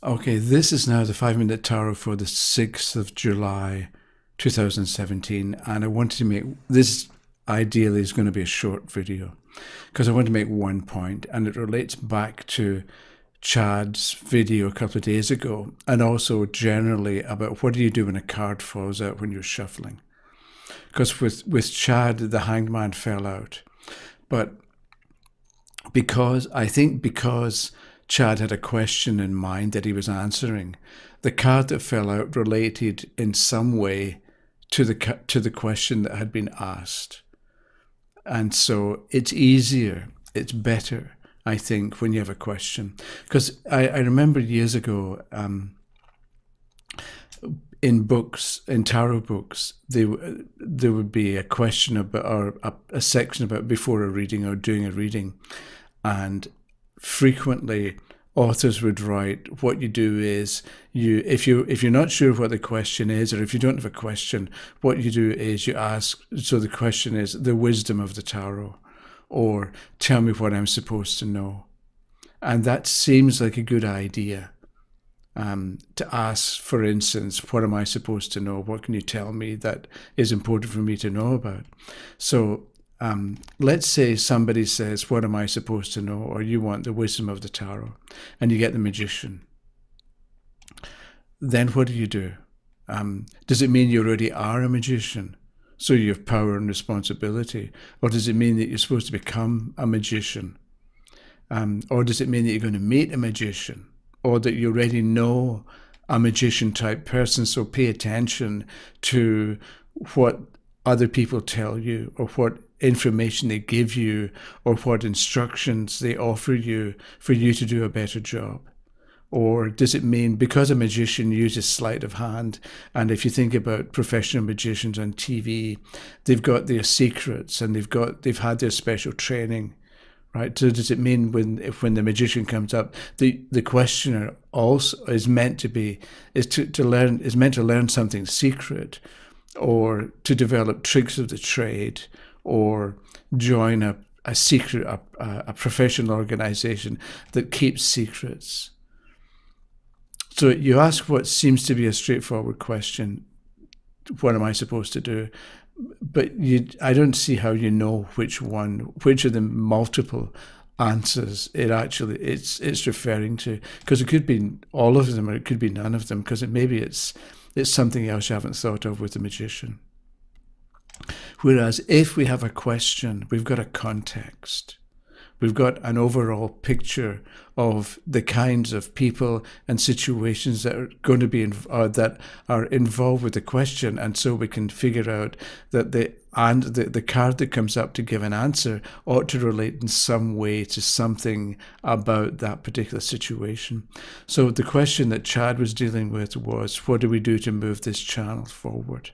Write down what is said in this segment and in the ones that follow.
Okay, this is now the 5 Minute Tarot for the 6th of July 2017, and I wanted to make this ideally is going to be a short video because I want to make one point, and it relates back to Chad's video a couple of days ago, and also generally about what do you do when a card falls out when you're shuffling. Because with Chad, the hangman fell out, but because Chad had a question in mind that he was answering, the card that fell out related in some way to the question that had been asked. And so it's easier, it's better, I think, when you have a question. Because I remember years ago, in books, in tarot books, there would be a question about, or a section about before a reading or doing a reading. And frequently authors would write, what you do is if you're not sure what the question is, or if you don't have a question, what you do is you ask. So the question is the wisdom of the tarot, or tell me what I'm supposed to know. And that seems like a good idea, to ask, for instance, what am I supposed to know? What can you tell me that is important for me to know about? So let's say somebody says, what am I supposed to know? Or you want the wisdom of the tarot, and you get the magician. Then what do? Does it mean you already are a magician? So you have power and responsibility? Or does it mean that you're supposed to become a magician? Or does it mean that you're going to meet a magician? Or that you already know a magician type person, so pay attention to what other people tell you, or what information they give you, or what instructions they offer you for you to do a better job? Or does it mean because a magician uses sleight of hand, and if you think about professional magicians on TV, they've got their secrets and they've had their special training, right? So does it mean when the magician comes up, the questioner also is meant to learn something secret, or to develop tricks of the trade, or join a secret a professional organization that keeps secrets? So you ask what seems to be a straightforward question, what am I supposed to do? But I don't see how you know which of the multiple answers it's referring to, because it could be all of them or it could be none of them, because maybe it's something else you haven't thought of with the magician. Whereas if we have a question, we've got a context. We've got an overall picture of the kinds of people and situations that are going to be that are involved with the question, and so we can figure out that the card that comes up to give an answer ought to relate in some way to something about that particular situation. So the question that Chad was dealing with was, what do we do to move this channel forward?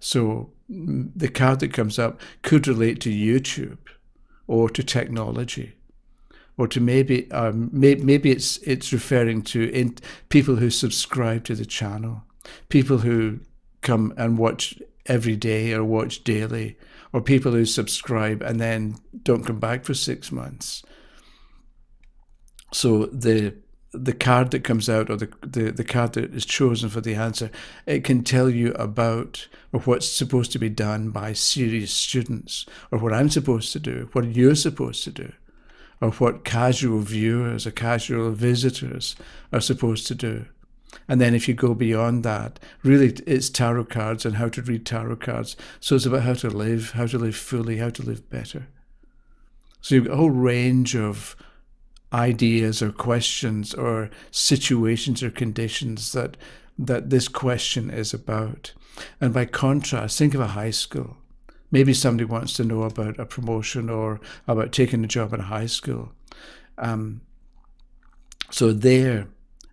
So the card that comes up could relate to YouTube, or to technology, or to maybe it's referring to people who subscribe to the channel, people who come and watch every day or watch daily, or people who subscribe and then don't come back for 6 months. So the card that comes out, or the card that is chosen for the answer, it can tell you about, or what's supposed to be done by serious students, or what I'm supposed to do, what you're supposed to do, or what casual viewers or casual visitors are supposed to do. And then if you go beyond that, really it's tarot cards and how to read tarot cards. So it's about how to live fully, how to live better. So you've got a whole range of ideas or questions or situations or conditions that this question is about. And by contrast, think of a high school. Maybe somebody wants to know about a promotion or about taking a job in a high school. So there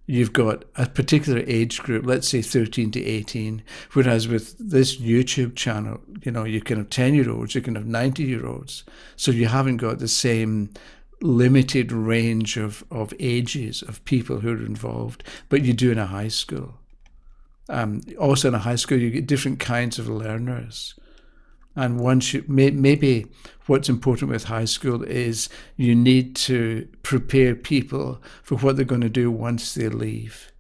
you've got a particular age group, let's say 13 to 18, whereas with this YouTube channel, you can have 10-year-olds, you can have 90-year-olds. So you haven't got the same limited range of ages of people who are involved, but you do in a high school. Also in a high school, you get different kinds of learners. And once you, maybe what's important with high school is you need to prepare people for what they're going to do once they leave.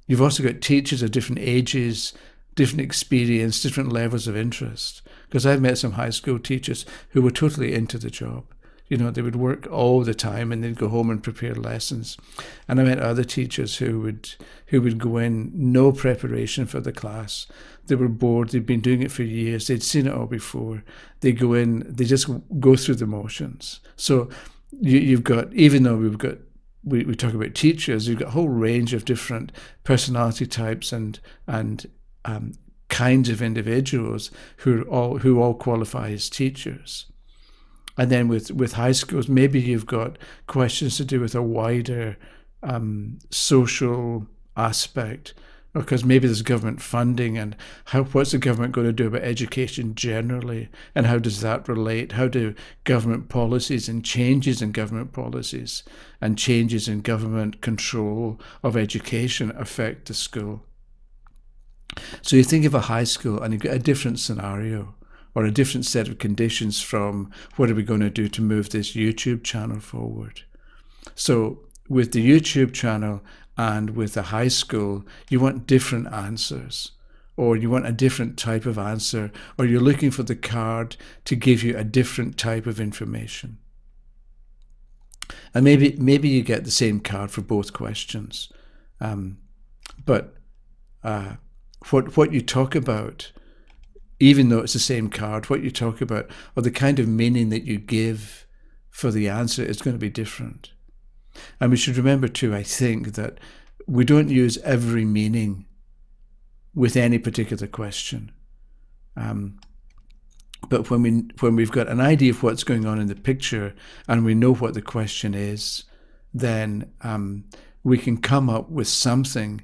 You've also got teachers of different ages, different experience, different levels of interest. Because I've met some high school teachers who were totally into the job. You know, they would work all the time and then go home and prepare lessons. And I met other teachers who would go in, no preparation for the class. They were bored. They'd been doing it for years. They'd seen it all before. They go in, they just go through the motions. So you've got, even though we talk about teachers, you've got a whole range of different personality types and kinds of individuals who all qualify as teachers. And then with high schools, maybe you've got questions to do with a wider social aspect, because maybe there's government funding and what's the government going to do about education generally, and how does that relate? How do government policies and changes in government policies and changes in government control of education affect the school? So you think of a high school and you've got a different scenario or a different set of conditions from what are we going to do to move this YouTube channel forward. So with the YouTube channel and with the high school, you want different answers, or you want a different type of answer, or you're looking for the card to give you a different type of information. And maybe you get the same card for both questions. But what you talk about, even though it's the same card, what you talk about or the kind of meaning that you give for the answer is going to be different. And we should remember too, I think, that we don't use every meaning with any particular question. But when we've got an idea of what's going on in the picture and we know what the question is, then we can come up with something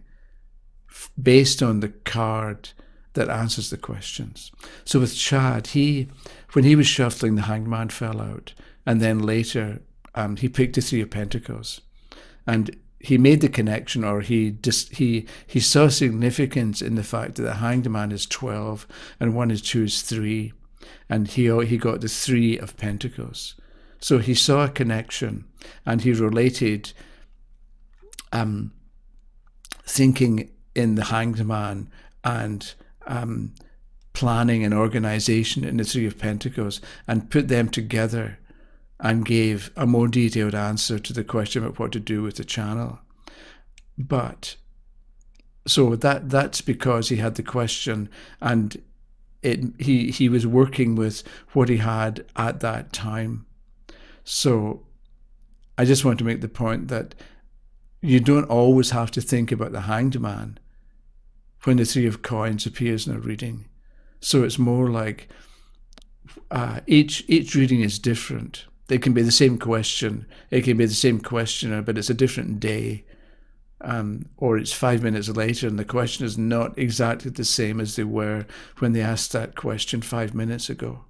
based on the card that answers the questions. So with Chad, when he was shuffling, the Hanged Man fell out, and then later he picked the Three of Pentacles, and he made the connection, or he saw significance in the fact that the Hanged Man is 12 and 1 is 2 is 3, and he got the Three of Pentacles. So he saw a connection, and he related thinking in the Hanged Man and planning and organization in the Three of Pentacles, and put them together and gave a more detailed answer to the question about what to do with the channel. But so that's because he had the question, and he was working with what he had at that time. So I just want to make the point that you don't always have to think about the Hanged Man when the Three of Coins appears in a reading. So it's more like each reading is different. It can be the same question, it can be the same questioner, but it's a different day. Or it's 5 minutes later and the question is not exactly the same as they were when they asked that question 5 minutes ago.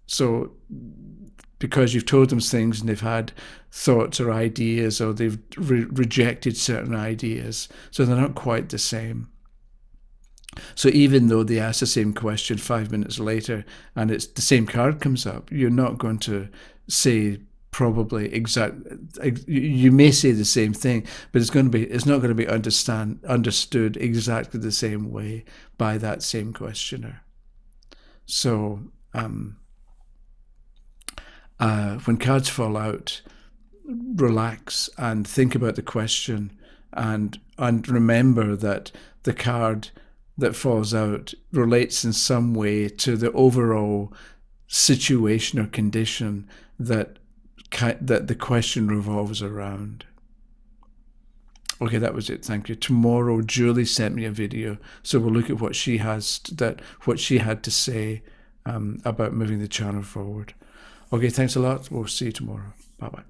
So because you've told them things and they've had thoughts or ideas, or they've rejected certain ideas, so they're not quite the same. So even though they ask the same question 5 minutes later and it's the same card comes up, you're not going to say probably you may say the same thing, but it's not going to be understood exactly the same way by that same questioner. So when cards fall out, relax and think about the question, and remember that the card that falls out relates in some way to the overall situation or condition that the question revolves around. Okay, that was it. Thank you. Tomorrow, Julie sent me a video, so we'll look at what she had to say about moving the channel forward. Okay, thanks a lot. We'll see you tomorrow. Bye bye.